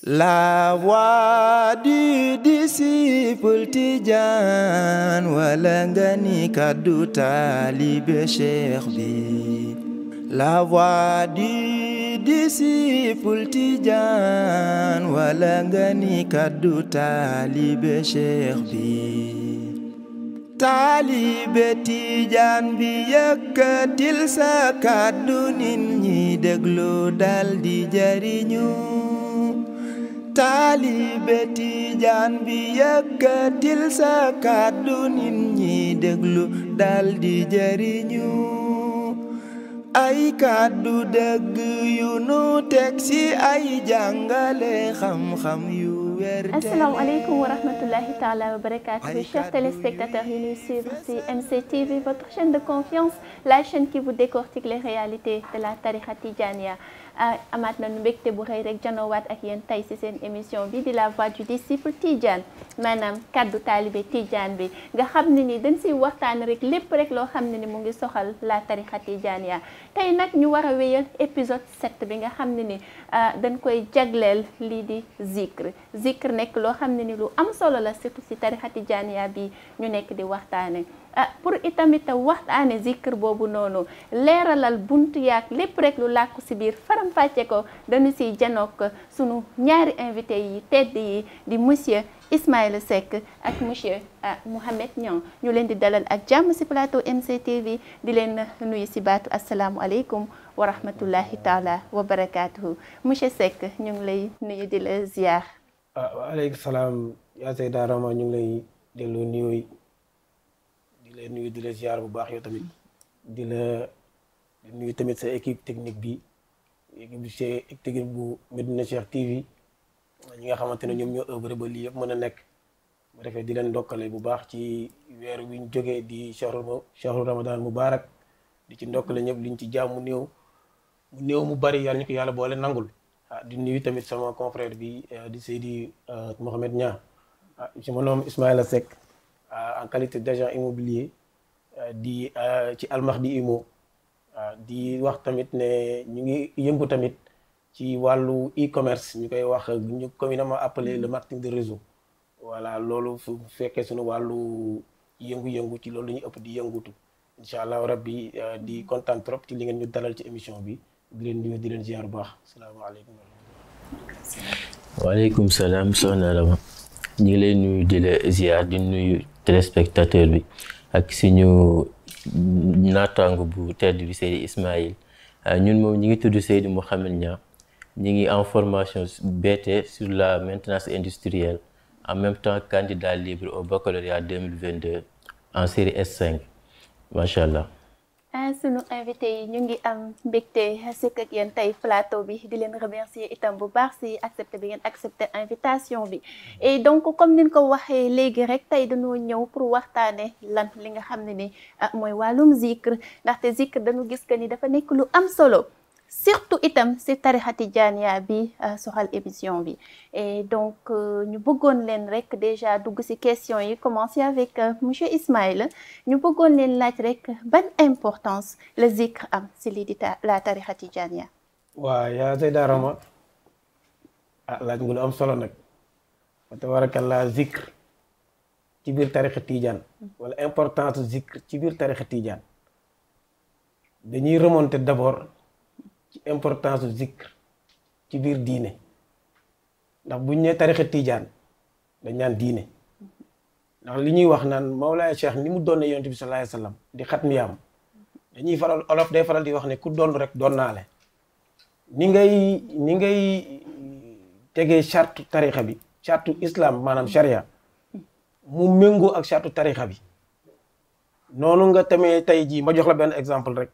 La voix du disciple Tidiane wala nga ni kaddu taalibe Cheikh bi. La voix du disciple Tidiane wala nga ni kaddu taalibe Cheikh bi. Taalibe Tijaan bi yëkkatil sa kaddu nit ñi déglu dal di jariñu. Taalibe Tijaan bi yëkkatil sa kaddu nit ñi déglu dal di jariñu. Ay kaddu dëgg yu nu teg ci ay jàngale xam-xam yu wér. Assalamu alaikum wa rahmatullahi ta'ala wa barakatuh. Chers téléspectateurs yu ñuy suivre ci MCTV, votre chaîne de confiance, la chaîne qui vous décortique les réalités de la tariqa Tidjaniya. Amaat nañu mbégte bu xëy rek janoowaat ak yéen tey ci seen émission bi di la voix du disciple Tidjane, maanaam kaddu taalibe Tidjane bi nga xam ne ni dañ siy waxtaan rek lépp rek loo xam ne ni mu ngi soxal la tariqa Tidjaniya. Tey nag ñu war a wéyal épisode 7 bi nga xam ne ni dañ koy jagleel lii di zikr nekk loo xam ne ni lu am solo la surtout ci tariqa Tidjaniya bi ñu nekk di waxtaane. Pour itamit waxtaane zikr boobu noonu leeralal buntu yaak lépp rek lu làkku ci biir faram fàcce ko dañu ciy janook sunu ñaari invité yi tedd yi di monsieur Ismaïla Seck ak monsieur Mouhamed Niang. ñu leen di dalal ak jàmm ci plateau MCTV di leen nuyu ci baatu asalaamu aleykum wa rahmatullahi taala wa barakatuhu. monsieur Seck ñu ngi lay nuyu di la ziar. waaleykum salaam yaa Seyda Rama ñu ngi lay delloo nuyoo di nuyu di la ziar bu baax yow tamit di nuyu tamit sa équipe technique bi équipe technique bu Medina Cheikh TV ñi nga xamante ne ñoom ñoo œuvré ba lii yëpp mën a nekk bu defee di leen ndokkale bu baax ci weer wi ñu jógee di shahru Ramadan Mubarak di ci ndokkale ñëpp liñ ci jaam mu néew mu bari yàlla ñu ko yàlla boole nangul. di nuyu tamit sama confrère bi di Seydi Mouhamed Niang. je me nomme Ismaïla Seck en qualité d'agent immobilier di ci Al Mahdi Immo di wax tamit ne ñu ngi yëngu tamit ci wàllu e-commerce ñu koy wax ñu communément appelé le marketing de réseau. voilà loolu su fekkee suñu wàllu yëngu-yëngu ci loolu la ñu ëpp di yëngutu incha allah rabbi di kontaan trop ci li ngeen ñu dalal ci émission bi di leen nuyu di leen ziar bu baax salaamaaleykum. waaleykum salaam soxna Rama ñu ngi lay nuyu di la ziar di nuyu téléspectateur bi ak suñu naataango bu tedd bi Seydi Ismaïl. ñun moom ñi ngi tudd Seydi Mouhamed Niang ñi ngi en formation BT sur la maintenance industrielle en même temps candidat libre au baccalauréat 2022 en série S5 macha allah. sunu invité yi ñu ngi am mbégte sikk ak yéen tey plateau bi di leen remercier itam bu baax ci accepté bi ngeen accepté invitation bi. et donc comme niñ ko waxee léegi rek tey dañoo ñëw pour waxtaane lan li nga xam ne ni mooy wàllum zikr ndaxte zikr dañu gis que ni dafa nekk lu am solo surtout itam ci tariqa Tidjaniya bi soxal émission bi. et donc ñu bëggoon leen rek déjà dugg ci question yi commencer avec monsieur Ismaïla ñu bëggoon leen laaj rek ban importance le zikr am ci lii di la tariqa Tidjaniya. waaw yaa Seyda Rama laaj nga lu am solo nag tabarakallah zikr ci biir tariqa Tidjane wala importance zikr ci biir tariqa Tidjane dañuy remonter d'abord ci importance zikr ci biir diine ndax buñ nee tariqa Tidjane dañ naan diine ndax li ñuy wax naan Mawlaaya Cheikh ni mu doon Yonent bi sallallahu alayhi wasallam di xatmiyaam dañuy faral olof day faral di wax ne ku doon rek doon naale ni ngay tegee charte tariqa bi charte islam maanaam sharia mu méngoo ak charte tariqa bi noonu nga tamee tey jii ma jox la benn exemple rek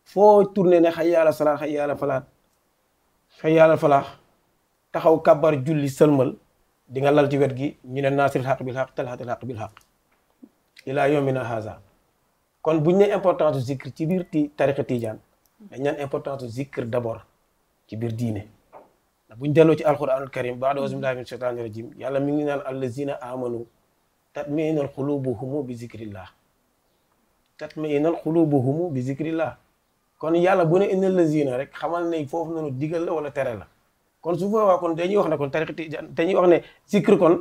foo tourné ne hayya ala salaat hayya ala falaat hayya ala falaax taxaw kabar julli sëlmal di nga lal ci wet gi ñu ne naasiril haqq bil haqq talhatil haqq bil haqq ilaa yawmina haza. kon buñ ne importance zikr ci biir tariqa Tidjane dañ naan importance zikr d'abord ci biir diine ndax buñ delloo ci alquranul karim ba'da auzu billahi minash shaytanir rajim yàlla mi ngi naan allazina amanu tatma'innul qulubuhum bi zikrillah tatma'innul qulubuhum bi zikrillah. kon yàlla bu ne innal lazina rek xamal ne foofu noonu digal la wala tere la kon su boobaa kon dañuy wax ne kon tariqa tijaan dañuy wax ne zikr kon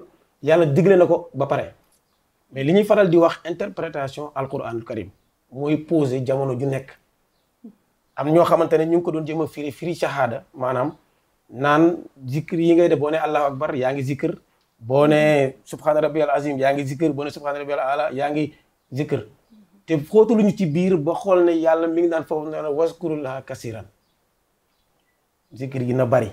yàlla digle na ko ba pare mais li ñuy faral di wax interprétation alquranul karim mooy posé jamono ju nekk am ñoo xamante ne ñu ngi ko doon jéem a firi shahada maanaam naan zikr yi ngay def boo ne allahu akbar yaa ngi zikr boo ne subhaana rabbiyal azim yaa ngi zikr boo ne subhaana rabbiyal ala yaa ngi zikr te xóotaluñu ci biir ba xool ne yàlla mi ngi naan foofu ne waskurullaha kasiran zikr yi na bari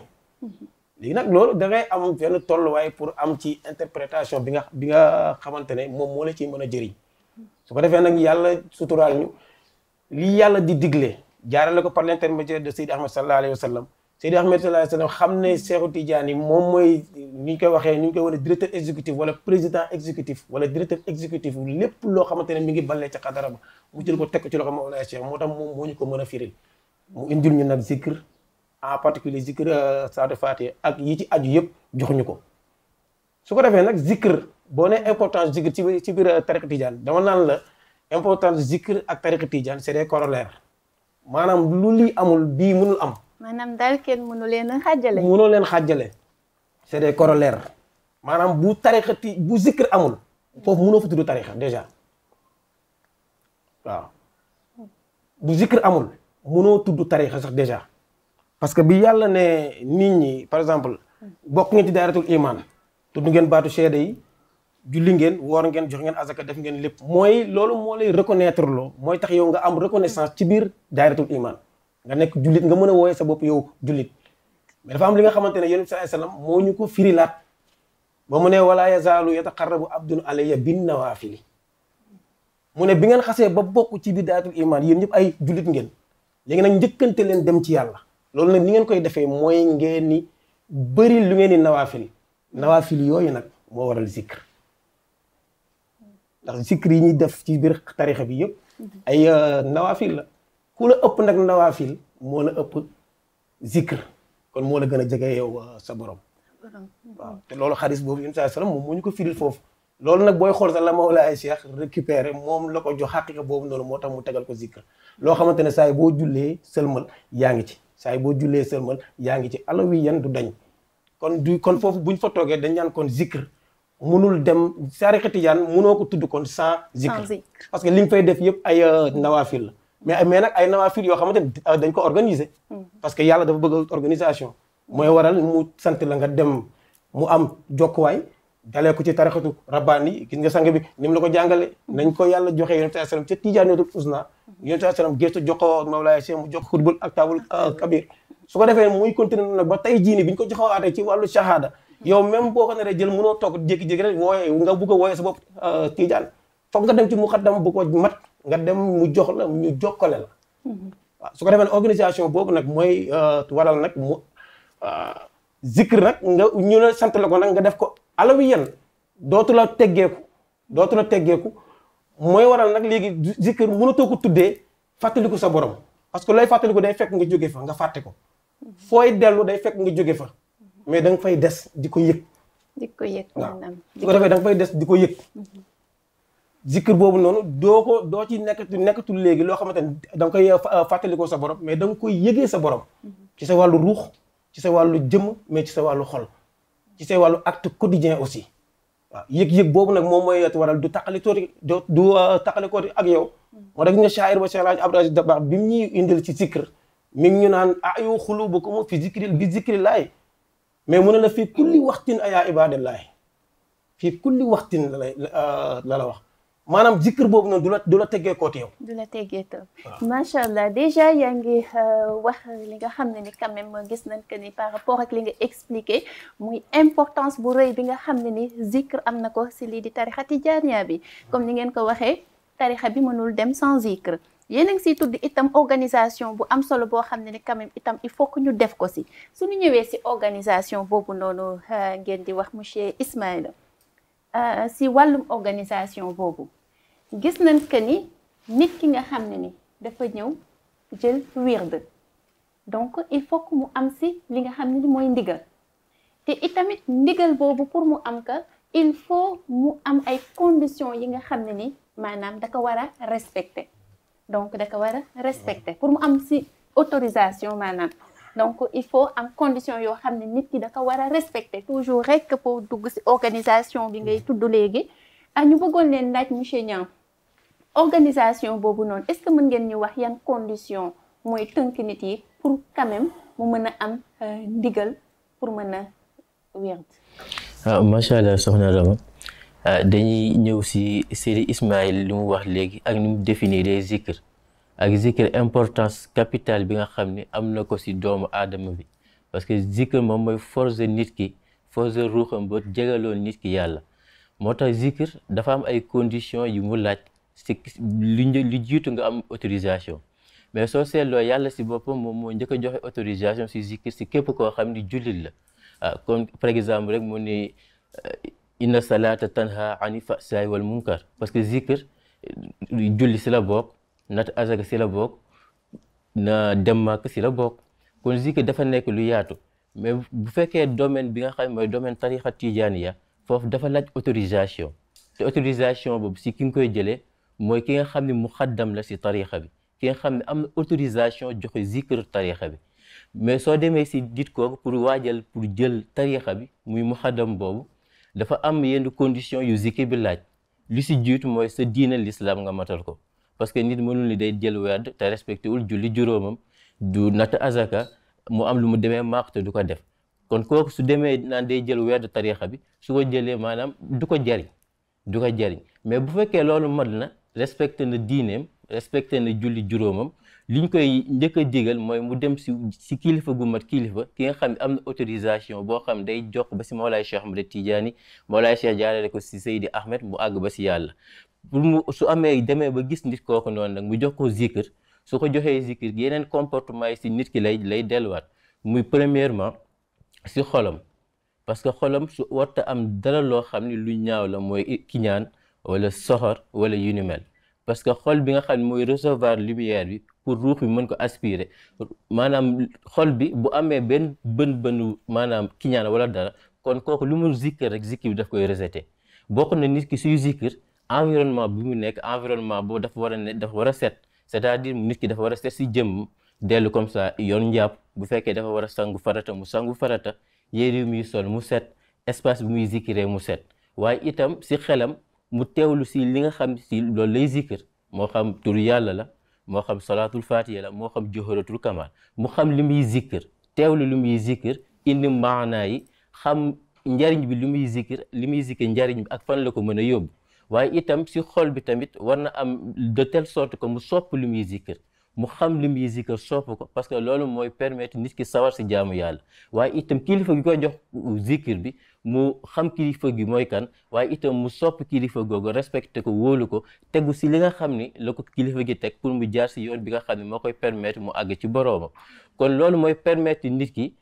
léegi nag loolu da ngay am benn tolluwaay pour am ci interprétation bi nga xamante ne moom moo la ciy mën a jëriñ su ko defee nag yàlla suturaal ñu lii yàlla di digle jaarale ko par l'intermédiaire de Seydi Ahmed sallallahu alayhi wa sallam Seydi Ahmed sallallahu alayhi wa sallam xam ne Seexu Tijaan yi moom mooy ni ñu koy waxee ni ñu koy wane directeur exécutif wala président exécutif wala directeur exécutif lépp loo xamante ne mi ngi ballee ca xadara ba mu jël ko teg ko ci loxo Mawlaay Cheikh moo tax moom moo ñu ko mën a firil mu indil ñu nag zikr en particulier zikr Saadu Faatiha ak yi ci aju yëpp joxuñu ko su ko defee nag zikr boo ne importance zikr ci biir tariqa Tijaan dama naan la importance zikr ak tariqa Tijaan c'est des corollaires maanaam lu lii amul bii mënul am. maanaam daal kenn mënu leen a xàjjale. mënoo leen xàjjale c'est des corollaires maanaam bu tariqa bu zikr amul foofu mënoo fa tudd tariqa déjà waaw bu zikr amul mënoo tudd tariqa sax déjà parce que bi yàlla ne nit ñi par exemple bokk ngeen ci daayratul iman tudd ngeen baatu seede yi julli ngeen woor ngeen jox ngeen azaka def ngeen lépp mooy loolu moo lay reconnaître loo mooy tax yow nga am reconnaissance ci biir daayratul iman nga nekk jullit nga mën a wooye sa bopp yow jullit mais dafa am li nga xamante ne yonent bi sallallahu alayhi wasallam moo ñu ko firilaat ba mu ne wala yazaalu yataqarrabu abdun alayya bin nawaafili mu ne bi ngeen xasee ba bokk ci biir daayratul iman yéen ñëpp ay jullit ngeen léegi nag njëkkante leen dem ci yàlla loolu nag ni ngeen koy defee mooy ngeen ni bëri lu ngeen di nawaafil yooyu nag moo waral zikr ndax zikr yi ñuy def ci biir tarixa bi yëpp ay nawaafil la ku la ëpp nag nawaafil moo la ëpp zikr kon moo la gën a jege yow sa borom waaw te loolu xadis boobu yonent sallallahu alayhi wasallam moom moo ñu ko firil foofu loolu nag booy xool sax la Mawlaay Cheikh récupéré moom la ko jox xaqiqa boobu noonu moo tax mu tegal ko zikr loo xamante ne saa yi boo jullee sëlmal yaa ngi ci saa yi boo jullee sëlmal yaa ngi ci alawi yan du dañ kon foofu buñ fa toogee dañ ñaan kon zikr munul dem tariqa Tijaan munoo ko tudd kon sans zikr parce que li nga fay def yëpp ay nawaafil la mais nag ay nawaafil yoo xamante ne dañ ko organiser parce que yàlla dafa bëgg organisation mooy waral mu sant la nga dem mu am jokkuwaay dalee ko ci tariqatu rabbaani gis nga sang bi ni mu la ko jàngale nañ ko yàlla joxe yonent sallallahu alayhi wasallam ca Tijaaniyatul Usna yonent sallallahu alayhi wasallam gëstu jox ko Mawlaay Cheikh mu jox xutbul ak taabul kabir su ko defee muy continuer nag ba tey jii nii bi ñu ko joxawaatee ci wàllu shahada yow même boo ko naree jël mënoo toog jékki-jékki rek wooye nga bugg a wooye sa bopp Tijaan foog nga dem ci muqaddam bu ko mat nga dem mu jox la ñu jokkale la waaw su ko defee organisation boobu nag mooy waral nag mu zikr nag nga ñu la sant la ko nag nga def ko alawi yen dootu la teggeeku mooy waral nag léegi zikr mënatoo ko tuddee fàttaliku sa borom parce que looy fàttaliku day fekk nga jóge fa nga fàtte ko fooy dellu day fekk nga jóge fa mais da nga fay des di ko yëg maanaam su ko defee da nga fay des di ko yëg zikr boobu noonu doo ci nekkatul léegi loo xamante ne da nga koy fàttalikoo sa borom mais da nga koy yëgee sa borom ci sa wàllu ruux ci sa wàllu jëmm mais ci sa wàllu xol ci sa wàllu acte quotidien aussi waaw yëg-yëg boobu nag moom mooy waral du taqalikooti ak yow moo tax nga shaa'ir ba Cheikh Alaaji Abdou Aziz Dabakh bi mu ñuy indil ci zikr mi ngi ñu naan ayu xulubukum fi zikrillahi mais mu ne la fii kulli waxtin ayaa ibadallahi fii kulli waxtin la wax maanaam zikr boobu noonu du la teggee kooti yow du la teggee toog macha allah déjà yaa ngi wax li nga xam ne ni quand même gis nañ que ni par rapport ak li nga expliqué muy importance bu rëy bi nga xam ne ni zikr am na ko si lii di tarixa tijaaniya bi comme ni ngeen ko waxee tarixa bi mënul dem sans zikr yéen a ngi siy tudd itam organisation bu am solo boo xam ne ni quand même itam il faut que ñu def ko si suñu ñëwee si organisation boobu noonu ngeen di wax monsieur Ismaïla si wàllum organisation boobu gis nañ que ni nit ki nga xam ne ni dafa ñëw jël wird donc il faut que mu am si li nga xam ne ni mooy ndigal te itamit ndigal boobu pour mu am ka il faut mu am ay conditions yi nga xam ne ni maanaam da ko war a respecter donc da ko war a respecter pour mu am si autorisation maanaam donc il faut am condition yoo xam ne nit ki da ko war a respecter toujours rek pour dugg ci organisation bi ngay tudd léegi ñu bëggoon leen laaj monsieur Niang organisation boobu noonu est-ce que mën ngeen ñu wax yan condition mooy tënk nit yi pour quand même mu mën a am ndigal pour mën a wérd. macha allah soxna Rama dañuy ñëw ci Seydi Ismaïl li mu wax léegi ak ni mu définir les zikr ak zikr importance capitale bi nga xam ne am na ko ci doomu aadama bi parce que zikr moom mooy forcer nit ki forcer ruuxam ba jegaloon nit ki yàlla moo tax zikr dafa am ay conditions yu mu laaj ci li jiitu nga am autorisation mais soo seetloo yàlla ci boppam moom moo njëkk a joxe autorisation ci zikr ci képp koo xam ni jullit la comme par exemple rek mu ni inna salata tanha ani fahsaa'i wal munkar parce que zikr julli ci la bokk nat azaka ci la bokk na dem Makka ci la bokk kon zikr dafa nekk lu yaatu mais bu fekkee domaine bi nga xam mooy domaine tariqa tijaaniya foofu dafa laaj autorisation te autorisation boobu ci ki nga koy jëlee mooy ki nga xam ne muxaddam la ci tariqa bi ki nga xam ne am na autorisation joxe zikr tariqa bi mais soo demee ci dit kooku pour waajal pour jël tariqa bi muy muxaddam boobu dafa am yenn conditions yu zikr bi laaj lu ci jiitu mooy sa diina l'islam nga matal ko parce que nit mënul ni day jël werd te respecté wul julli juróomam du natt azaka mu am lu mu demee maaq te du ko def kon kooku su demee naan day jël werd tariqa bi su ko jëlee maanaam du ko jariñ mais bu fekkee loolu mat na respecté na diineem respecté na julli juróomam liñ koy njëkk a digal mooy mu dem ci kilifa gu mat kilifa ki nga xam ne am na autorisation boo xam day jox ba ci Mawlaay Cheikh Ahmed Tidiane Mawlaay Cheikh jaarale ko ci Seydi Ahmed mu àgg ba ci yàlla pour mu su amee demee ba gis nit kooku noonu nag mu jox ko zikr su ko joxee zikr yeneen comportement yi ci nit ki lay delluwaat muy premièrement ci xolam parce que xolam su warta am dara loo xam ne lu ñaaw la mooy kiñaan wala soxor wala yu ni mel parce que xol bi nga xam ne mooy recevoir lumière bi pour ruux bi mën ko aspirer maanaam xol bi bu amee benn bënu maanaam kiñaan wala dara kon kooku lu mu zikr rek zikr bi daf koy rejeter bokk na nit ki suy zikr environnement bi mu nekk environnement boobu dafa war a set c'est-à-dire nit ki dafa war a set ci jëmm dellu comme ça yoon njàpp bu fekkee dafa war a sangu farata mu sangu farata yére muy sol mu set espace bi muy zikree mu set waaye itam ci xelam mu teewlu ci li nga xam ci loolu lay zikr moo xam tur yàlla la moo xam salaatul fatiha la moo xam joharatul kamal mu xam li muy zikr teewlu li muy zikr indi maanaa yi xam njariñ bi li muy zikr njariñ bi ak fan la ko mën a yóbbu waaye itam ci xol bi tamit war na am de telle sorte que mu sopp li muy zikr mu xam li muy zikr sopp ko parce que loolu mooy permettre nit ki sawar ci jaamu yàlla waaye itam kilifa gi koy jox zikr bi mu xam kilifa gi mooy kan waaye itam mu sopp kilifa googu respecté ko wóolu ko tegu ci li nga xam ni la ko kilifa gi teg pour mu jaar ci yoon bi nga xam ne moo koy permettre mu àgg ci boroomam kon loolu mooy permettre nit ki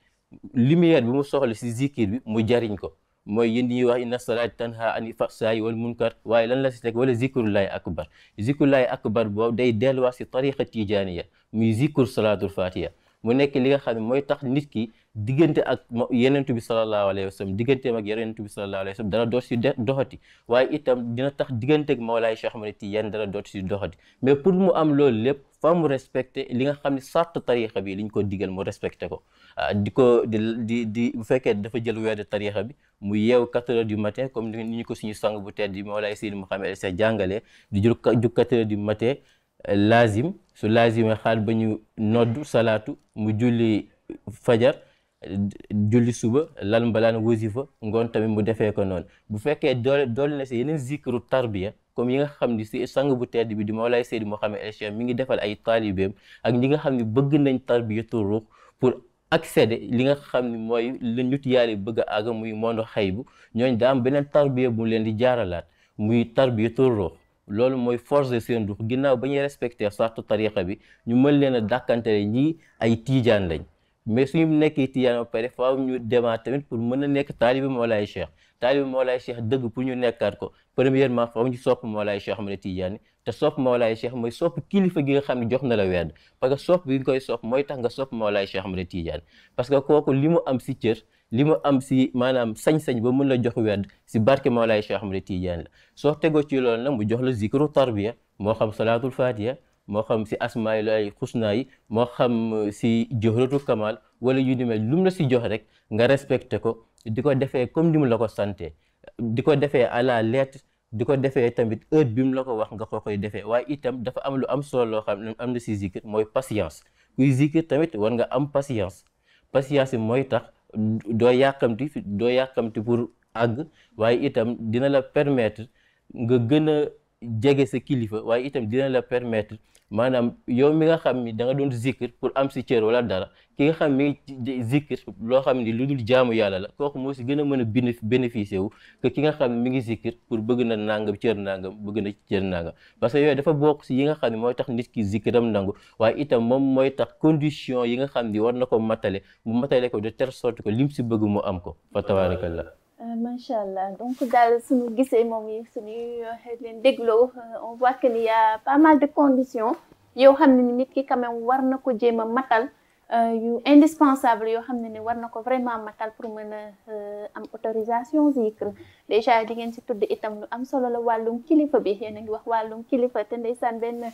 lumière bi mu soxla ci zikr bi mu jariñ ko mooy yéen ñuy wax inna salaata tanha ani fahsaa'i wal munkar waaye lan la ci teg wala zikrullahi akbar boobu day delluwaat ci tariqa tijaaniya muy zikru salaatul fatiha mu nekk li nga xam ne mooy tax nit ki diggante ak yenentu bi sallallahu alayhi wa sallam digganteem ak yenentu bi sallallahu alayhi wa sallam dara doot ci doxati waaye itam dina tax diggante ak Mawlaay Cheikh Ahmed Tidiane dara doot ci doxati mais pour mu am loolu lépp fa mu respecté li nga xam ne sart tariqa bi liñ ko digal mu respecté ko di bu fekkee dafa jël weer de tariqa bi mu yeew 4 heures du matin comme ni ñu ko suñu sang bu tedd di Mawlaay Seydi Mouhamed sa jàngalee di jël 4 heures du matin lazim su lazime xaal ba ñu noddu salaatu mu julli fajar julli suba lal mbalaan wasifa ngoon tamit mu defee ko noonu bu fekkee doole na si yeneen zikru tarbiya comme yi nga xam ni si sang bu tedd bi di Mawlaay Seydi Mouhamed El Cheikh mi ngi defal ay taalibeem ak ñi nga xam ne bëgg nañ tarbiyatu ruux pour accéder li nga xam ne mooy la nit yàlla bëgg a àgg muy monde xaybu ñooñ daa am beneen tarbiya bu leen di jaaralaat muy tarbiyatu ruux loolu mooy forcer seen ruux ginnaaw ba ñuy respecter sartu tariqa bi ñu mën leen a dàkkantele ñii ay tiijaan lañ mais suñu nekkee tiijaan ba pare faaw ñu demaat tamit pour mën a nekk taalibi Mawlaay Cheikh dëgg pour ñu nekkaat ko premièrement faaw ñu sopp Mawlaay Cheikh Ahmed Tidiane te sopp Mawlaay Cheikh mooy sopp kilifa gi nga xam ne jox na la werd parce que sopp bi nga koy sopp mooy tax nga sopp Mawlaay Cheikh Ahmed Tidiane parce que kooku li mu am si cër li mu am si maanaam sañ-sañ ba mën la jox werd si barke Mawlaay Cheikh Ahmed Tidiane la soo tegoo ci loolu nag mu jox la zikru tarbiya moo xam salaatul fatiha moo xam si asmaa'il xusna yi moo xam si johratul kamal wala yu ni mel lu mu la si jox rek nga respecté ko di ko defee comme ni mu la ko santé di ko defee à la lettre di ko defee tamit heure bi mu la ko wax nga ko koy defee waaye itam dafa am lu am solo loo xam ne am na si zikr mooy patience kuy zikr tamit war nga am patience patience yi mooy tax doo yàkkamti pour àgg waaye itam dina la permettre nga gën a jege sa kilifa waaye itam dina la permettre maanaam yow mi nga xam ni da nga doon zikr pour am si cër wala dara ki nga xam mi ngi zikr loo xam ni lu dul jaamu yàlla la kooku moo si gën a mën a bénéficier wu que ki nga xam ne mi ngi zikr pour bëgg na nangam cër nangam bëgg na cër nangam parce que yooyu dafa bokk si yi nga xam ne mooy tax nit ki zikram nangu waaye itam moom mooy tax condition yi nga xam ni war na ko matale mu matale ko de telle sorte que lim si bëgg mu am ko fa tabarakallah. Macha allah donc daal suñu gisee moom yi suñuy leen dégloo on voit que ni y a pas mal de conditions yoo xam ne ni nit ki quand même war na ko jéem a matal yu indispensable yoo xam ne ni war na ko vraiment matal pour mën a am autorisation zikr déjà di ngeen si tudd itam lu am solo la wàllum kilifa bi yéen a ngi wax wàllum kilifa te ndeysaan benn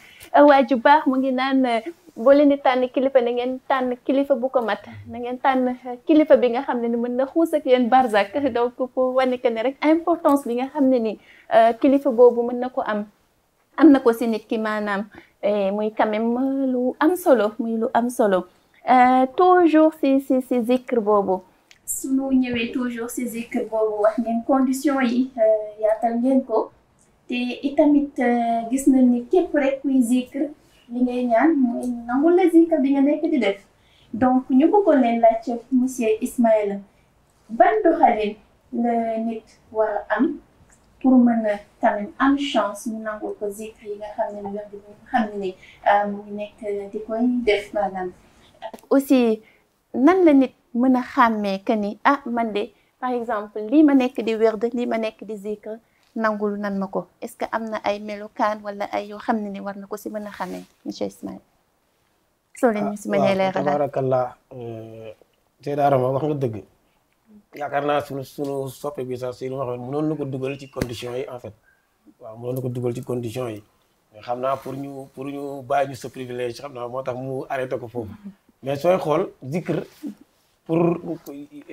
waaju baax mu ngi naan boo leen di tànn kilifa na ngeen tànn kilifa bu ko mat na ngeen tànn kilifa bi nga xam ne ni mën na xuus ak yéen barzak donc pour wane que ne rek importance bi nga xam ne ni kilifa boobu mën na ko am na ko si nit ki maanaam muy quand même lu am solo muy lu am solo toujours si zikr boobu suñu ñëwee toujours si zikr boobu wax ngeen condition yi yaatal ngeen ko te itamit gis nañ ni képp rek kuy zikr li ngay ñaan mooy nangul la zikr bi nga nekk di def donc ñu bëggoon leen laaj monsieur Ismaïla ban doxalin la nit war a am pour mën a quand même am chance ñu nangul ko zikr yi nga xam ne ni wax dëgg xam ne ni mu ngi nekk di koy def maanaam. aussi nan la nit mën a xàmmee que ni man de par exemple lii ma nekk di werd lii ma nekk di zikr nangul nan ma ko est-ce que am na ay melokaan wala ay yoo xam ne ni war na ko si mën a xamee monsieur Ismaïla soo leen ñu si mënee leeralal tabarakallah Seyda Rama wax nga dëgg yaakaar naa sunu soppe bi sax si lu ma wax mënoon na ko dugal ci conditions yi en fait waaw mënoon na ko dugal ci conditions yi mais xam naa pour ñu bàyyi ñu sa privilège xam naa moo tax mu arrêté ko foofu mais sooy xool zikr pour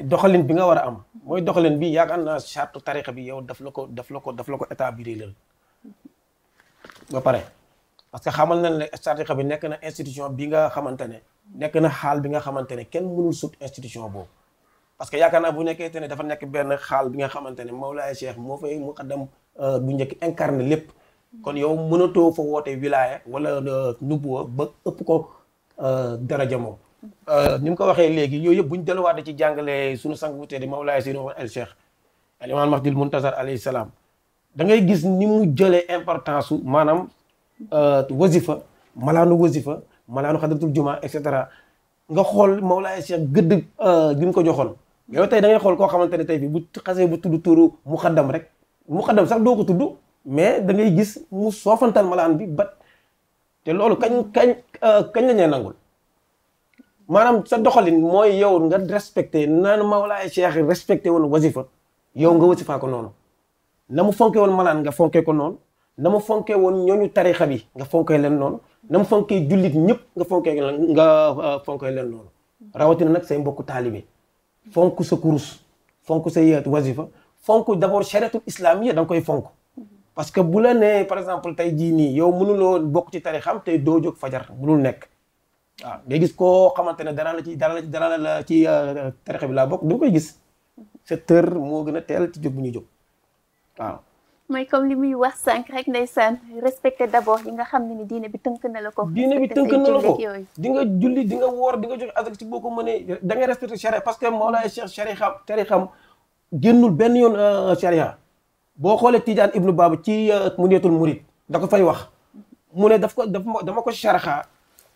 doxalin bi nga war a am mooy doxalin bi yaakaar naa charte tarixa bi yow daf la ko établir la ba pare parce que xamal nañ ne tarixa bi nekk na institution bi nga xamante ne nekk na xaal bi nga xamante ne kenn mënul sut institution boobu parce que yaakaar naa bu nekkee te ne dafa nekk benn xaal bi nga xamante ne Mawlaay Cheikh moo fay muqaddam bu njëkk incarné lépp kon yow mënatoo fa woote wilaya wala nubuwa ba ëpp ko daraja moom ni mu ko waxee léegi yooyu yëpp bu ñu delluwaatee ci jàngale suñu sang bu tedd Mawlaay Seydi El Cheikh al Imam Mahdil Muntazar alayhi salaam da ngay gis ni mu jëlee importance su maanaam wasifa malaanu xadratul juma et cetera nga xool Mawlaay Cheikh gëdd gi mu ko joxoon yow tey da ngay xool koo xamante ne tey bi bu xasee bu tudd turu muqaddam rek muqaddam sax doo ko tudd mais da ngay gis mu soofantal malaan bi ba te loolu kañ la ñuy nangul maanaam sa doxalin mooy yow nga respecté naan Mawlaay Cheikh respecté woon wasifa yow nga wasifaa ko noonu na mu fonke woon malaan nga fonkee ko noonu na mu fonkee woon ñooñu tarixa bi nga fonkee leen noonu na mu fonkee jullit ñëpp nga fonkee leen noonu rawatina nag say mbokku taalibe fonk sa kurus fonk say wasifa fonk d'abord chariatul islamiyya da nga koy fonk parce que bu la nee par exemple tey jii nii yow mënuloo bokk ci tarixam tey doo jóg fajar mënul nekk waaw ngay gis koo xamante ne dara la ci tarixa bi laa bokk da nga koy gis 7 heures moo gën a teel ci jóg bu ñuy jóg waaw. mooy comme li muy wax sànq rek ndeysaan respecté d'abord yi nga xam ne ni diine bi tënk na la ko. diine bi tënk na la ko di nga julli di nga woor di nga joxe azak ci boo ko mënee da ngay respecté charia parce que Mawlaay Cheikh tarixam génnul benn yoon charia boo xoolee Tidiane Ibnu Baba ci Muniyatul Murid da ko fay wax mu ne dama ko sharxa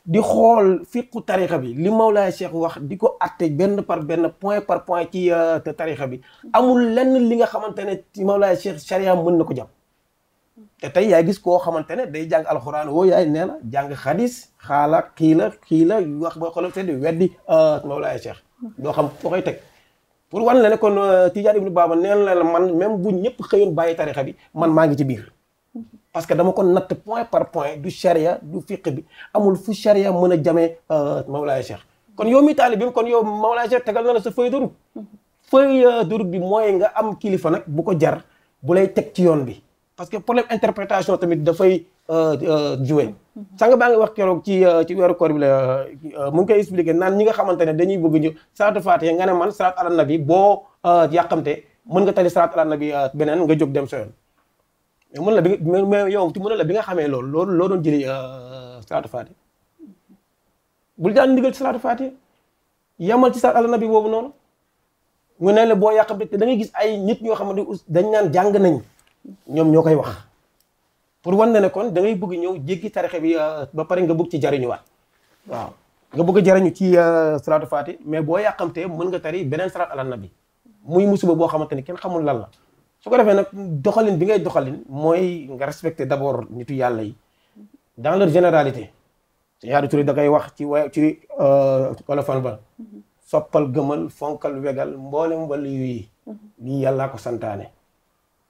di xool fiqu tarixa bi li Mawlaay Cheikh wax di ko atte benn par benn point par point ci tarixa bi amul lenn li nga xamante ne ci Mawlaay Cheikh charia mën na ko jàpp te tey yaay gis koo xamante ne day jàng alxuraan woo yaay nee na jàng xadis xaala xii la wax boo xoolal te di weddi Mawlaay Cheikh doo xam foo koy teg pour wan la ne kon Tidiane Ibnu Baba neen la man même bu ñëpp xëyoon bàyyi tarixa bi man maa ngi ci biir parce que dama ko natt point par point du charia du fiqh bi amul fu charia mën a jamee Mawlaay Cheikh kon yow mi taalibeem kon yow Mawlaay Cheikh tegal na la sa feuille de route feuille de route bi mooy nga am kilifa nag bu ko jar bu lay teg ci yoon bi parce que problème interprétation tamit dafay jouer sanga baa ngi wax keroog ci weeru koor bi la mu ngi koy expliquer naan ñi nga xamante ne dañuy bëgg ñu salaatu faatiha nga ne man salaat ala nabi boo yàqamte mën nga tali salaat ala nabi beneen nga jóg dem sa yoon mais mën la bi mais yow ti mën la bi nga xamee loolu loo doon jëli salaatu faatiha bul daan ndigal ci salaatu faatiha yamal ci salaat ala nabi boobu noonu mu ne la boo yàqamte te da ngay gis ay nit ñoo xamante dañ naan jàng nañ ñoom ñoo koy wax pour wan ne kon da ngay bëgg ñëw jéggi tarixe bi ba pare nga bëgg ci jariñuwaat waaw nga bëgg a jariñu ci salaatu faati mais boo yàqamtee mën nga tari beneen salaat ala nabi muy musiba boo xamante ni kenn xamul lan la su ko defee nag doxalin bi ngay doxalin mooy nga respecter d'abord nitu yàlla yi dans leur généralité ci yaadu turi da koy wax ci olofan ba soppal gëmal fonkal wegal mboolem wàllu yi lii yàllaa ko santaane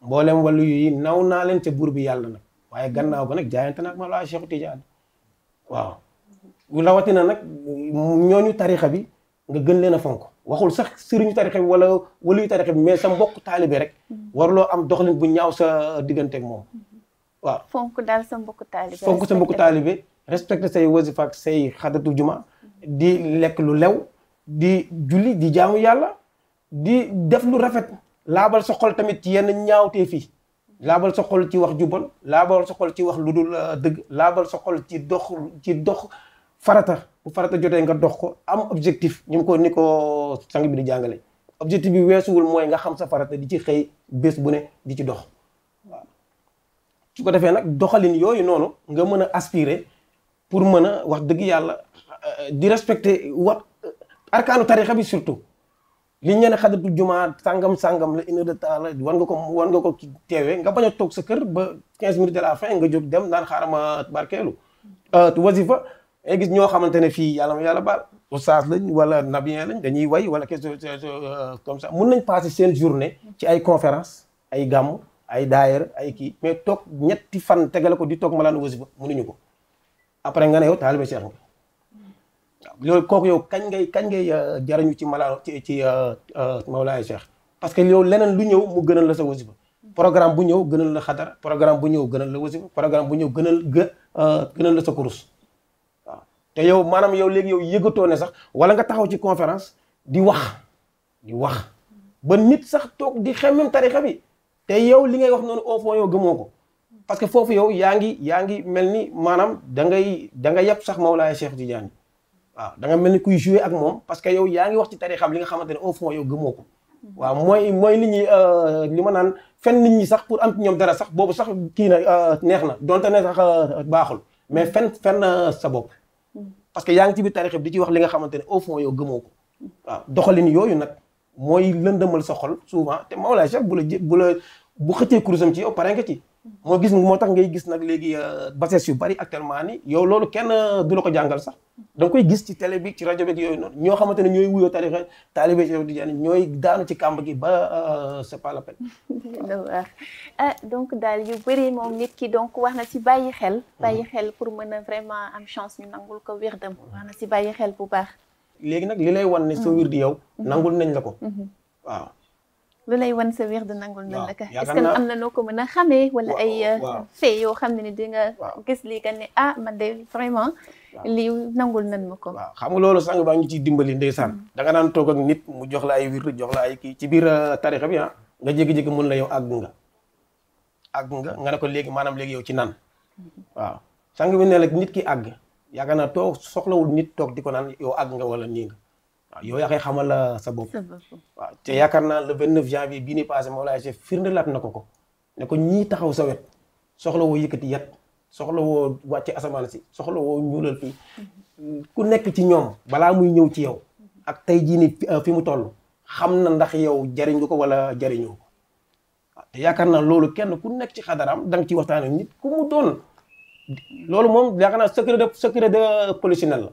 mboolem wàllu yi naw naa leen ca buur bi yàlla nag waaye gannaaw ba nag jaayante nag Mawlaay Cheikh Tidiane waaw rawatina nag ñooñu tarixa bi nga gën leen a fonk waxul sax sëriñu tarixa bi wala waluyu tarixa bi mais sa mbokk taalibe rek warloo am doxalin bu ñaaw sa digganteeg moom waaw fonk daal sa mbokk taalibe fonk sa mbokk taalibe respecté say wasifa ak say xadatu juma di lekk lu lew di julli di jaamu yàlla di def lu rafet laabal sa xol tamit ci yenn ñaawtee fii laabal sa xol ci wax ju bon laabal sa xol ci wax lu dul dëgg laabal sa xol ci dox farata bu farata jotee nga dox ko am objectif ni ko sang bi di jàngale objectif bi weesuwul mooy nga xam sa farata di ci xëy bés bu ne di ci dox waaw su ko defee nag doxalin yooyu noonu nga mën a aspirer pour mën a wax dëgg yàlla di respecter arkaanu tarixa bi surtout li ñu ne xadatu juma sangam la une heure de temps la war nga ko teewee nga bañ a toog sa kër ba 15 minutes de la fin nga jóg dem naan xaaral ma barkeelu wasifa ay gis ñoo xamante ne fii yàlla ma yàlla baal oustaz lañ wala nabien lañ dañuy way wala question comme ça mun nañ passer seen journée ci ay conférence ay gàmm ay daayira ay kii mais toog ñetti fan tegale ko di toog malaan wasifa mënuñu ko après nga ne yow taalibe Cheikh nga loolu kooku yow kañ ngay jariñu ci malaan ci Mawlaay Cheikh parce que yow leneen lu ñëw mu gënal la sa wasifa programme bu ñëw gënal la xadara programme bu ñëw gënal la wasifa programme bu ñëw gënal la sa kurus waaw te yow maanaam yow léegi yow yëgatoo ne sax wala nga taxaw ci conférence di wax ba nit sax toog di xemmem tarixa bi te yow li ngay wax noonu au fond yow gëmoo ko parce que foofu yow yaa ngi mel ni maanaam da nga yàpp sax Mawlaay Cheikh Tidiane waaw da nga mel ni kuy jouer ak moom parce que yow yaa ngi wax ci tarixam li nga xamante ne au fond yow gëmoo ko waaw mooy li ñuy li ma naan fen nit ñi sax pour am ci ñoom dara sax boobu sax kii na neex na donte ne sax baaxul mais fen sa bopp parce que yaa ngi ci biir tarixam di ci wax li nga xamante ne au fond yow gëmoo ko waaw doxalin yooyu nag mooy lëndëmal sa xol souvent te Mawlaay Cheikh bu xëccee kurusam ci yow pare nga ci moo tax ngay gis nag léegi bases yu bari actuellement ni yow loolu kenn du la ko jàngal sax da nga koy gis ci télé bi ci rajo bi yooyu noonu ñoo xamante ne ñooy wuyoo tarixa taalibe Cheikh Tidiane ñooy daanu ci kàmb gi ba c'est pas la peine. donc daal yu bëri moom nit ki donc wax na ci bàyyi xel pour mën a vraiment am chance ñu nangul ko wirdam wax na ci bàyyi xel bu baax. léegi nag li lay wan ne sa wirdi yow nangul nañ la ko waaw. lu lay wan sa wird nangul nañ la ko est-ce que am na noo ko mën a xamee wala ay fee yoo xam ne di nga gis lii que ne man de vraiment lii nangul nañ ma ko waaw xam nga loolu sang baa ñu ciy dimbali ndeysaan da nga daan toog ak nit mu jox la ay wird jox la ay kii ci biir tarixa bi nga jékki-jékki mun la yow àgg nga ne ko léegi maanaam léegi yow ci nan waaw sang bi ne la nit ki àgg yaakaar naa toog soxlawul nit toog di ko naan yow àgg nga wala nii nga waaw yow yaa koy xamal sa bopp waaw te yaakaar naa le 29 janvier bii ni passé Mawlaay Cheikh firndelaat na ko ne ko ñii taxaw sa wet soxla woo yëkkati yat soxla woo wàcce asamaan si soxla woo ñuulal fii ku nekk ci ñoom balaa muy ñëw ci yow ak tey jii ni fi mu toll xam na ndax yow jariñ nga ko wala jariñoo ko waaw te yaakaar naa loolu kenn ku nekk ci xadaraam da nga ci waxtaan ak nit ku mu doon loolu moom yaakaar naa secret de polichinelle la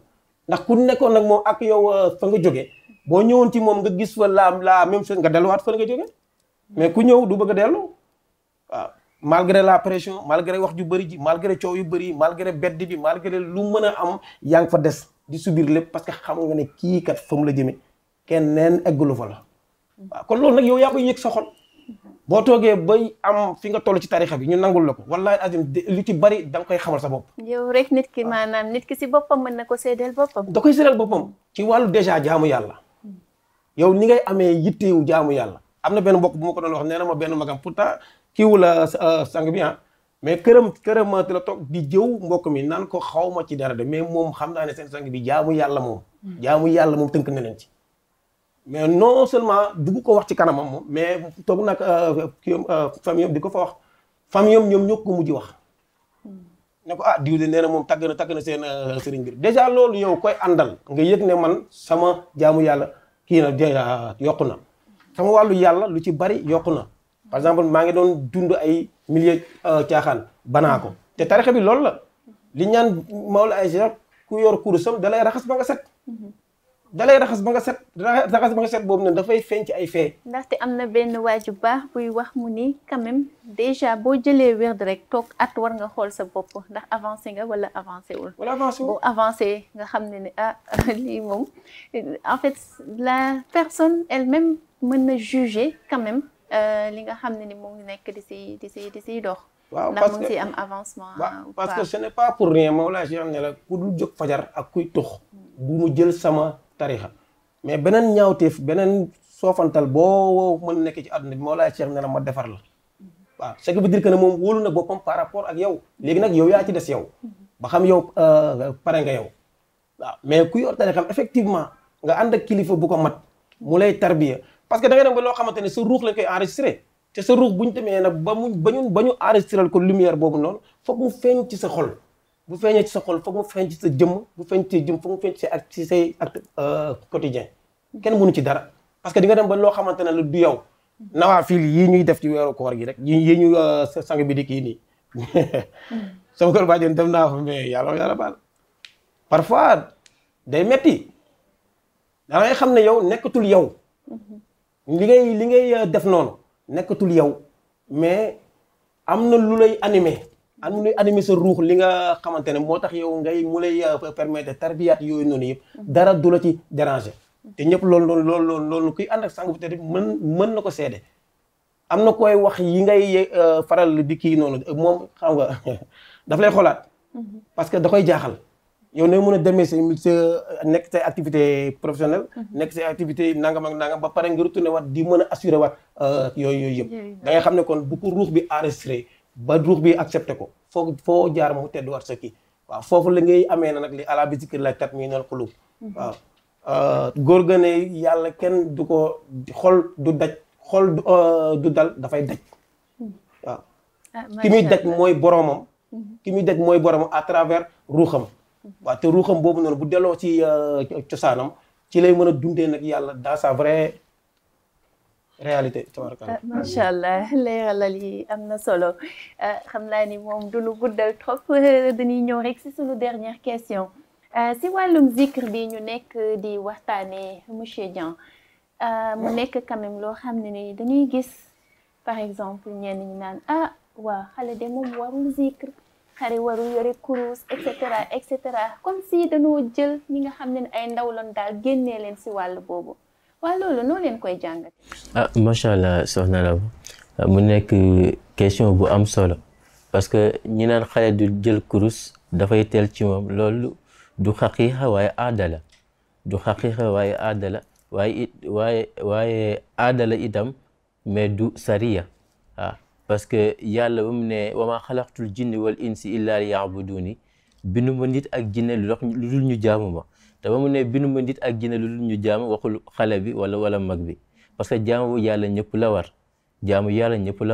ndax ku nekkoon nag moom ak yow fa nga jóge boo ñëwoon ci moom nga gis fa la même chose nga delluwaat fa nga jóge mais ku ñëw du bëgg a dellu waaw malgré la pression malgré wax ju bëri ji malgré coow yu bëri malgré bedd bi malgré lu mën a am yaa ngi fa des di subir lépp parce que xam nga ne kii kat fa mu la jëme kenn neen eggalu fa la waaw kon loolu nag yow yaa koy yëg sa xol boo toogee bay am fi nga toll ci tarixa bi ñu nangul la ko wallahi azim lu ci bari da nga koy xamal sa bopp yow rek nit ki maanaam nit ki si boppam mën na ko seedeel boppam da koy seedeel boppam ci wàllu déjà jaamu yàlla yow ni ngay amee yitteewu jaamu yàlla am na benn mbokk bu ma ko doon wax nee na ma benn magam pourtant kiiwu la sang bi mais këram la toog di jëw mbokk mi naan ko xaw ma ci dara de mais moom xam naa ne seen sang bi jaamu yàlla moom tënk na leen ci mais non seulement dugg ko wax ci kanamam moom mais toog nag famille di ko fa wax famille ñoom ñoo ko mujj wax ne ko diw de nee na moom tagg na seen sëriñ bi déjà loolu yow koy àndal nga yëg ne man sama jaamu yàlla kii na yokku na sama wàllu yàlla lu ci bari yokku na par exemple maa ngi doon dund ay milieu caaxaan banaa ko te tarixa bi loolu la li ñaan Mawla ay Cheikh ku yor kurusam da lay raxas ba nga set raxas ba nga set boobu nag dafay feeñ ci ay fee ndaxte am na benn waaju baax buy wax mu ni quand même déjà boo jëlee werd rek toog at war nga xool sa bopp ndax avancé nga wala avancé wul boo avancé nga xam ne lii moom en fait la personne elle-même mën na juger quand même li nga xam ne ni mu ngi nekk di si dox waaw ndax mu ngi si am avancement parce que ce n'est pas pour rien Mawla Cheikh ne la ku dul jóg fajar ak kuy tux bu mu jël sama tarixa mais beneen ñaawteef beneen soofantal boo mën nekk ci àdduna bi Mawla Cheikh ne la ma defar la waaw ce qui veut dire que ne moom wóolu na boppam par rapport ak yow léegi nag yow yaa ci des yow ba xam yow pare nga yow waaw mais ku yor tarixam effectivement nga ànd ak kilifa bu ko mat mu lay tarbiya parce que da nga dem ba loo xamante ne sa ruux lañ koy enregistré te sa ruux bu ñu demee nag ba ñu enregistré ko lumière boobu noonu foog mu feeñ ci sa xol bu feeñee ci sa xol foog mu feeñ ci sa jëmm bu feeñ ci sa jëmm foog mu feeñ ci say acte quotidien kenn mënu ci dara parce que di nga dem ba loo xamante ne la du yow nawaafil yii ñuy def ci weeru koor gi rek yii ñu sang bi di kii nii sama kër bàjjen dem naa fa mais yàlla baal parfois day metti da ngay xam ne yow nekkatul yow li ngay def noonu nekkatul yow mais am na lu lay animé sa ruux li nga xamante ne moo tax yow mu lay permettre tarbiyaat yooyu noonu yëpp dara du la ci déranger te ñëpp loolu kuy ànd ak sang bu tedd mën na ko seede am na koy wax yi ngay faral di kii noonu moom xam nga daf lay xoolaat parce que da koy jaaxal yow ne mën a demee sa nekk say activité professionnelle nekk say activité nangam ak nangam ba pare nga retourné waat di mën a assuré waat yooyu yëpp da ngay xam ne kon bu ko ruux bi enregistré ba ruux bi accepté ko foo jaar mu tedd war sa kii waaw foofu la ngay amee na nag li ala bi zikri la tatma'innul qulub waaw góor ga ne yàlla kenn du ko xol du dal dafay daj waaw ki muy daj mooy boroomam à travers ruuxam waaw te ruuxam boobu noonu bu delloo ci cosaanam ci lay mën a dundee nag yàlla dans sa vraie réalité tabarakallah macha allah leeralal yi am na solo xam naa ni moom du lu guddal trop dañuy ñëw rek si suñu dernière question si wàllum zikr bi ñu nekk di waxtaanee monsieur Dieng mu nekk quand même loo xam ne ni dañuy gis par exemple ñenn ñi naan waa xale de moom warul zikr xale warul yore kurus et cetera comme si dañoo jël ñi nga xam ne ay ndaw lañ daal génnee leen si wàll boobu waaw loolu noo leen koy jàngat. macha allah soxna la mu nekk question bu am solo parce que ñi naan xale du jël kurus dafay teel ci moom loolu du xaqiiqa waaye aada la waaye aada la itam mais du sariya parce que yàlla ba mu ne wa maa xalaqtul jinni wal insi illa li ya'buduni bindu ma nit ak jinne lu dul ñu jaamu ma te ba mu ne bindu ma nit ak jinne lu dul ñu jaamu waxul xale bi wala mag bi parce que jaamu yàlla ñëpp la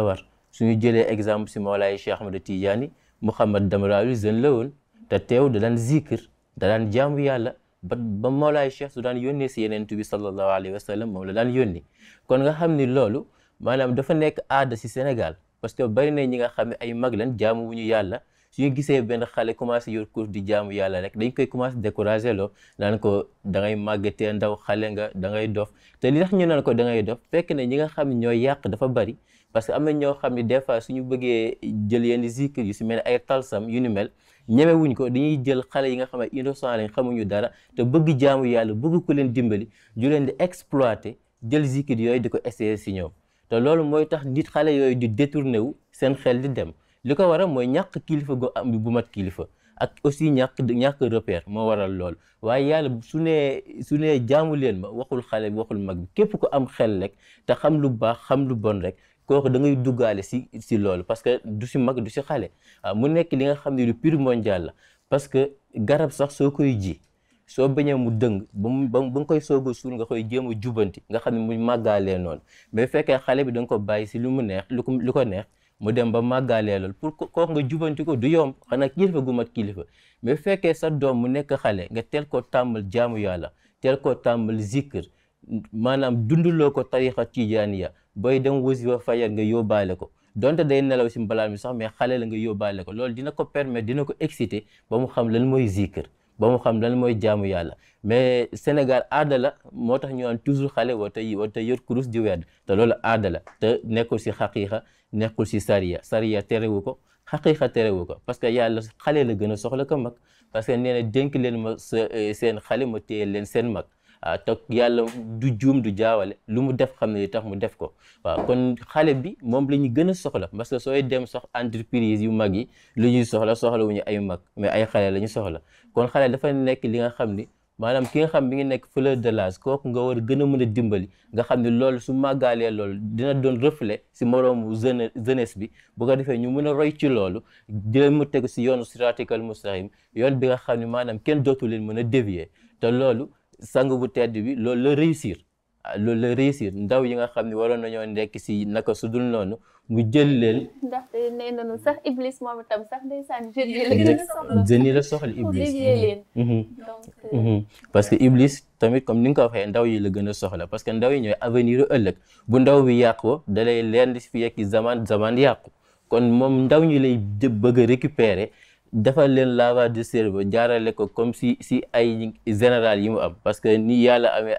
war suñu jëlee exemple si Mawlaay Cheikh Ahmad Tidiane Mouhamad Damraoui jeune la woon te teew da daan zikr da daan jaamu yàlla ba Mawlaay Cheikh su daan yónnee si yeneen bi sallallahu alayhi wa sallam moom la daan yónni kon nga xam ni loolu maanaam dafa nekk aada si Sénégal parce que bari na ñi nga xam ne ay mag lañ jaamu wu ñu yàlla suñu gisee benn xale commencé yor cours di jaamu yàlla rek dañ koy commencé décourager loo naan ko da ngay màggatee ndaw xale nga da ngay dof te li tax ñu naan ko da ngay dof fekk ne ñi nga xam ne ñooy yàq dafa bari parce que am na ñoo xam ne des fois suñu bëggee jël yenn zikr yu si mel ne ay talsam yu ni mel ñemewuñ ko dañuy jël xale yi nga xam ne innocent lañ xamuñu dara te bëgg jaamu yàlla bëgg ku leen dimbali ju leen di exploiter jël zikr yooyu di ko essayer si ñoom te loolu mooy tax nit xale yooyu di détourné wu seen xel di dem li ko waral mooy ñàkk kilifa gu am bu mat kilifa ak aussi ñàkk repère moo waral loolu waaye yàlla su nee jaamu leen ma waxul xale bi waxul mag bi képp ko am xel rek te xam lu baax xam lu bon rek kooku da ngay duggaale si loolu parce que du si mag du si xale waaw mu nekk li nga xam ne lu pur mondial la parce que garab sax soo koy ji soo bañee mu dëng ba nga koy soog a suul nga koy jéem a jubanti nga xam ne mu màggaalee noonu mais fekkee xale bi da nga ko bàyyi si lu mu neex lu ko neex mu dem ba màggaalee loolu pour kooku nga jubanti ko du yomb xanaa kilifa gu mat kilifa mais fekkee sa doom mu nekk xale nga teel koo tàmmal jaamu yàlla teel koo tàmmal zikr maanaam dunduloo ko tarixa tijaaniya booy dem wasifa fajar nga yóbbaale ko donte day nelaw si mbalaan mi sax mais xale la nga yóbbaale ko loolu dina ko permettre dina ko exciter ba mu xam lan mooy zikr ba mu xam lan mooy jaamu yàlla mais Sénégal aada la moo tax ñu naan toujours xale warta yor kurus di wedd te loolu aada la te nekkul si xaqiiqa nekkul si sariya terewu ko xaqiiqa terewu ko parce que yàlla xale la gën a soxla ko mag parce que nee na dénk leen ma seen xale ma téye leen seen mag te yàlla du juum du jaawale lu mu def xam ne li tax mu def ko waaw kon xale bi moom la ñu gën a soxla parce que sooy dem sax entreprise yu mag yi lu ñuy soxla wuñu ay mag mais ay xale la ñu soxla kon xale dafa nekk li nga xam ni maanaam ki nga xam bi ngi nekk fleur de l'âge kooku nga war a gën a mën a dimbali nga xam ne loolu su màggaalee loolu dina doon reflet si moroomu jeunesse bi bu ko defee ñu mën a roy ci loolu dina mu tegu si yoonu siratikal mustaqim yoon bi nga xam ne maanaam kenn dootu leen mën a dévier te loolu sang bu tedd bi loolu la réussir ndaw yi nga xam ne waroon nañoo nekk si naka su dul noonu mu jël leen. ndaxte nee nañu sax Iblis moom itam sax ndeysaan jeunes yi la gën a soxla. jeunes yi la soxla Iblis parce que Iblis tamit comme ni nga ko waxee ndaw yi la gën a soxla parce que ndaw yi ñooy avenir ëllëg bu ndaw bi yàqoo da lay leen di fi yekki zaman yàqu kon moom ndaw ñi lay bëgg a récupérer. defal leen lavage de cerveau jaarale ko comme si ay général yi mu am parce que ni yàlla amee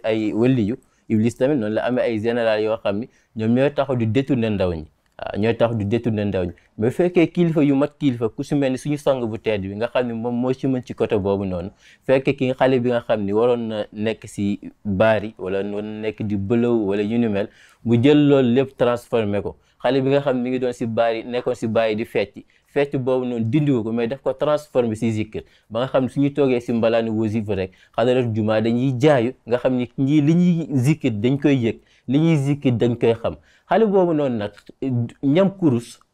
ay waliyu Iblis tamit noonu la amee ay général yoo xam ni ñoom ñooy taxaw di détourner ndaw ñi mais fekkee kilifa yu mat kilifa ku si mel ni suñu sang bu tedd bi nga xam ne moom moo ci mën ci côté boobu noonu fekkee ki xale bi nga xam ni waroon na nekk si baari wala nekk di bëlëw wala yu ni mel mu jël loolu lépp transformé ko xale bi nga xam ne mi ngi doon si baari nekkoon si baari di fecc boobu noonu dindiwu ko mais daf ko transformé si zikr ba nga xam ne suñu toogee si mbalaani wasifa rek xadarat juma dañuy jaayu nga xam ni ñii li ñuy zikr dañ koy yëg li ñuy zikr dañ koy xam xale boobu noonu nag ñam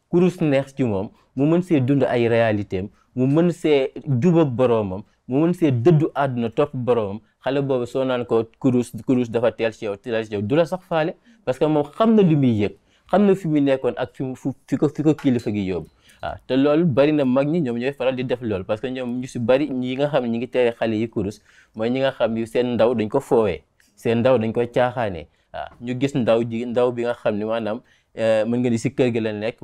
kurus neex ci moom mu mën see dund ay réalité am mu mën see jubag boroomam mu mën see dëddu àdduna topp boroomam xale boobu soo naan ko kurus dafa teel ci yow du la sax faale parce que moom xam na li muy yëg xam na fi mu nekkoon ak fi ko kilifa gi yóbbu te loolu bari na mag ñi ñoom ñooy faral di def loolu parce que ñoom ñu si bari ñi nga xam ne ñi ngi tere xale yi kurus mooy ñi nga xam ni seen ndaw dañ ko foowee seen ndaw dañ ko caaxaanee ñu gis ndaw bi nga xam ne maanaam mën nga ni si kër gi la nekk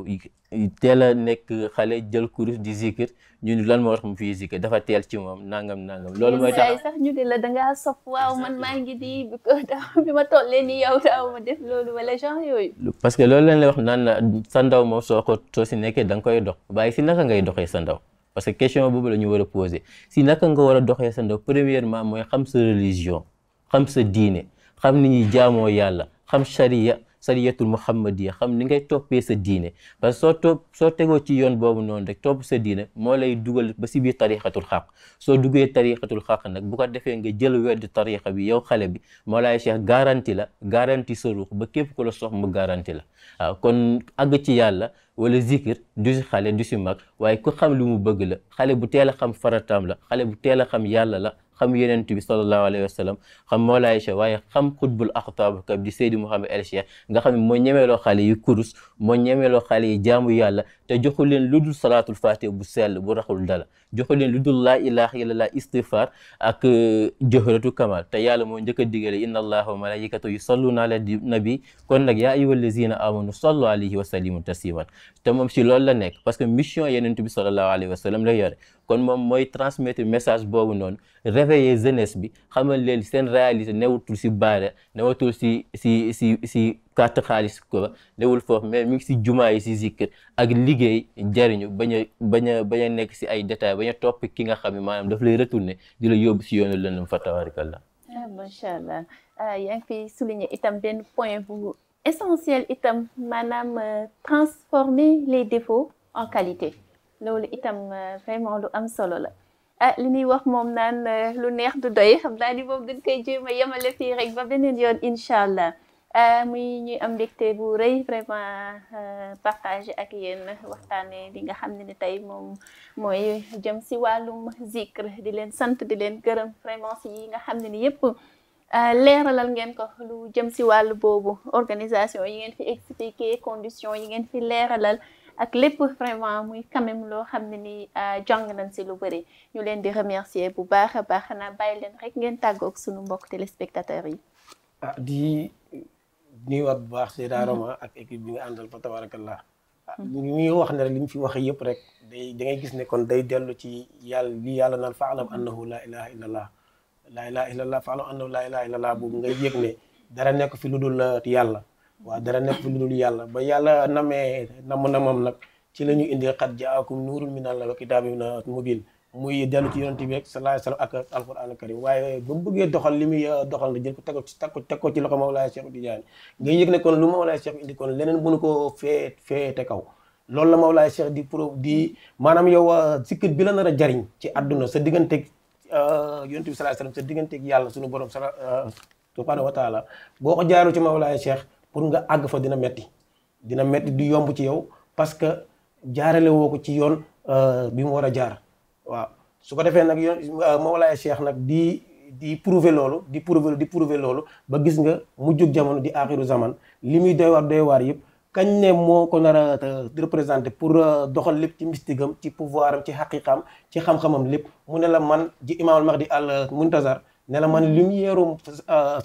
teel a nekk xale jël kurus di zikir ñu ni lan moo tax mu fii zikir dafa teel ci moom nangam loolu mooy tax sax ñu ne la dangaa sof waaw man maa ngi di bi ma tollee ni yow daaw ma def loolu wala genre yooyu parce que loolu lañ lay wax naan la sa ndaw moom soo si nekkee da nga koy dox waaye si naka ngay doxee sa ndaw parce que question boobu la ñu war a poser si naka nga war a doxee sa ndaw premièrement mooy xam sa religion xam sa diine xam ni ñuy jaamoo yàlla xam sariyatul muhammadiya xam ni ngay toppee sa diine parce que soo tegoo ci yoon boobu noonu rek topp sa diine moo lay dugal ba si biir tariqatul xaq soo duggee tariqatul xaq nag bu ko defee nga jël wedd tariqa bi yow xale bi moo lay cheikh garanti sa ruux ba képp ku la sox mu garanti la waaw kon àgg ci yàlla wala zikir du si xale du si mag waaye ku xam lu mu bëgg la xale bu teel a xam farataam la xale bu teel a xam yàlla la xam yenent bi sallallahu alayhi wa sallam xam Mawlaay Cheikh waaye xam xutbul axtaab kab di Seydi Mouhamed El Cheikh nga xam ne moo ñemeeloo xale yi kurus moo ñemeeloo xale yi jaamu yàlla te joxu leen lu dul salaatul fatih bu sell bu raxul dala joxu leen lu dul laa ilaha illallah istighfar ak jëhratu kamal te yàlla moo njëkk a digale inna allaha wa malaikatu yusalluna ala nabi kon nag yaa ayyuha allazina amanu sallu alayhi wa sallimu tasliman te moom si loolu la nekk parce que mission yenent bi sallallahu alayhi wa sallam la yore kon moom mooy transmettre message boobu noonu réveiller jeunesse bi xamal leen seen réalité newatul si baare newatul si carte xaalis ko newul foofu mais mi ngi si jumaa yi si zikr ak liggéey jariñu bañ a nekk si ay détails bañ a topp ki nga xam ne maanaam daf lay retourner di la yóbbu si yoonu lëndëm fa tabarakallah. macha allah yaa ngi fi souligner itam benn point bu essentiel itam maanaam transformer les défauts en qualité loolu itam vraiment lu am solo la. li ñuy wax moom naan lu neex du doy xam naa ni moom dañ koy jéem a yemale fii rek ba beneen yoon incha allah muy ñuy am mbégte bu rëy vraiment partager ak yéen waxtaanee li nga xam ne ni tey moom mooy jëm si wàllum zikr di leen sant di leen gërëm vraiment si yi nga xam ne ni yëpp leeralal ngeen ko lu jëm si wàllu boobu organisation yi ngeen fi expliqué conditions yi ngeen fi leeralal ak lépp vraiment muy quand même loo xam ne ni jàng nañ si lu bëri ñu leen di remercier bu baax a baax xanaa bàyyi leen rek ngeen tàggoog suñu mbokk téléspectateurs yi. di nuyuwaat bu baax Seyda Rama ak équipe bi nga àndal fa tabarakallah ñuy wax ne rek li ñu fi wax yëpp rek da ngay gis ne kon day dellu ci yàlla li yàlla naan fa'lam annahu laa ilaha illallah laa ilaha illallah fa'lam annahu laa ilaha illallah boobu ngay yëg ne dara nekk fi lu dul yàlla. waaw dara nekk fi lu dul yàlla ba yàlla namee namam nag ci la ñu indi qad jaakum nuurun minallahi wa kitaabun mubiin muy dellu ci yonent bi rek sallallahu alayhi wa sallam ak alquran karim waaye ba mu bëggee doxal li muy doxal na jël ko teg ko ci loxo Mawlaay Cheikh Tidiane nga yëg ne kon lu Mawlaay Cheikh indi kon leneen mënu ko feete kaw loolu la Mawlaay Cheikh di maanaam yow zikr bi la nar a jariñ ci àdduna sa digganteeg yonent bi sallallahu alayhi wa sallam sa digganteeg yàlla suñu borom subhanahu wa taala boo ko jaaru ci Mawlaay Cheikh pour nga àgg fa dina metti du yomb ci yow parce que jaarale woo ko ci yoon bi mu war a jaar waaw su ko defee nag yoon Mawlaay Cheikh nag di prouver loolu ba gis nga mujjug jamono di axiru zaman li muy doy waar yëpp kañ ne moo ko nar a représenté pour doxal lépp ci mystigam ci pouvoir am ci xaqiqam ci xam-xamam lépp mu ne la man ji Imaamul Mahdi al Muntazar ne la man lumière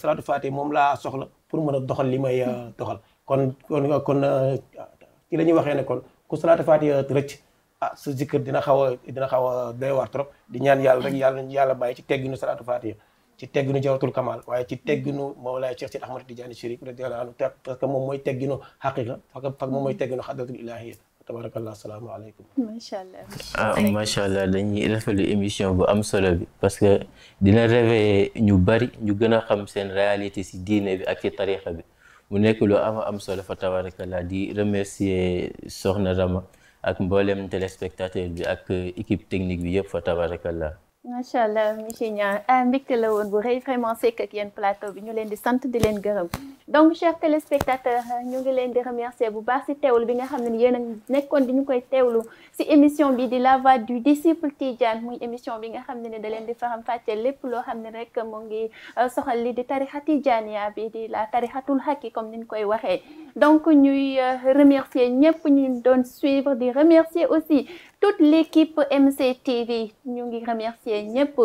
salatu fatih moom laa soxla pour mën a doxal li may doxal kon ci la ñuy waxee ne kon ku salatu fatih rëcc sa zikr dina xaw a doy waar trop di ñaan yàlla rek yàlla bàyyi ci tegginu salatu fatih ci tegginu jawratul kamal waaye ci tegginu Mawlaay Cheikh Sidi Ahmad Tidiane Chérif radiyallahu anhu parce que moom mooy tegginu xaqiqa fak moom mooy tegginu xadratul ilahiyya tabarakallah assalaamu aleykum. macha allah dañuy rafetlu émission bu am solo bi parce que dina réveiller ñu bari ñu gën a xam seen réalité si diine bi ak ci tarixa bi mu nekk lu am solo fa tabarakallah di remercier Soxna Rama ak mboolem téléspectateur bi ak équipe technique bi yëpp fa tabarakallah. macha allah monsieur Niang mbégte la woon bu rëy vraiment sekk ak yéen plateau bi ñu leen di sant di leen gërëm donc chers téléspectateurs ñu ngi leen di remercier bu baax si teewlu bi nga xam ne yéen a nekkoon di ñu koy teewlu si émission bi di la voix du disciple Tidiane muy émission bi nga xam ne da leen di faram fàcce lépp loo xam ne rek mu ngi soxal li di tarixa Tidiania bi di la tarixatul haqi comme ni ñu koy waxee donc ñuy remercier ñëpp ñu doon suivre di remercier aussi toute l'équipe MCTV ñu ngi remercier ñëpp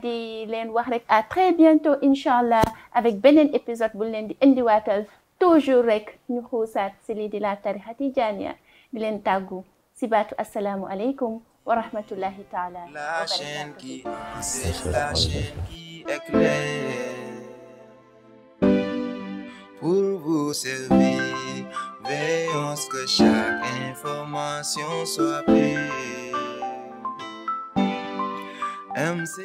di leen wax rek à très bientôt inchallah avec beneen épisode bu leen di indiwaatal toujours rek ñu xuusaat si lii di la tarixa Tidiania di leen tàggu si baatu assalaamu aleykum wa rahmatullahi taala wa barakatuh. C'est la chaîne qui éclaire pour vous servir. Veillons à ce que chaque information soit pure. MC